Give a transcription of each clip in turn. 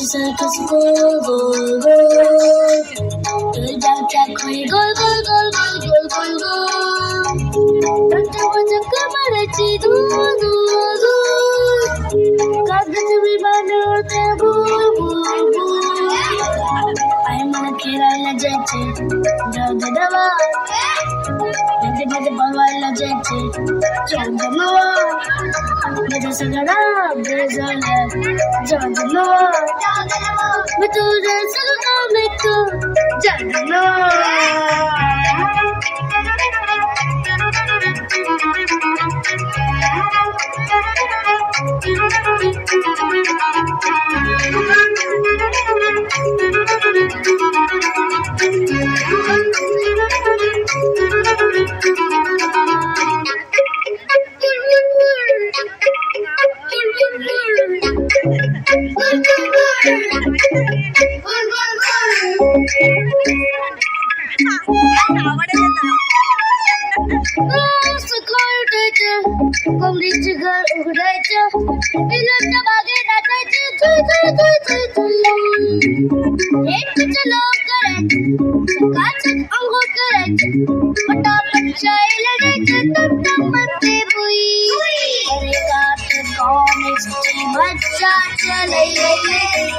Circus goal, goal, goal. Goal down track, goal, goal, goal, goal, goal, goal, goal. Doctor was a camarachi, do, do, do. Kagat we banner, boom, boom, boom. I'm a kira la jete, jaga dawa. Jete jete bawa la jete, jaga dawa. Jete sagara, bezala, jaga dawa. मैं तुझे सगा मैं तो जानना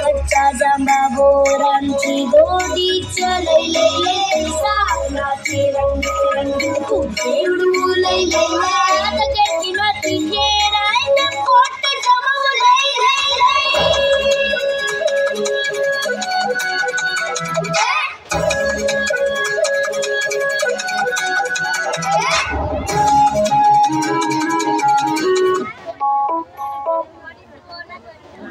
बच्चा जमा boron की गोदी चले ले सावना के रंग रंग खूबे उड़ू ले तके मती के राय न कोट जमा ले ले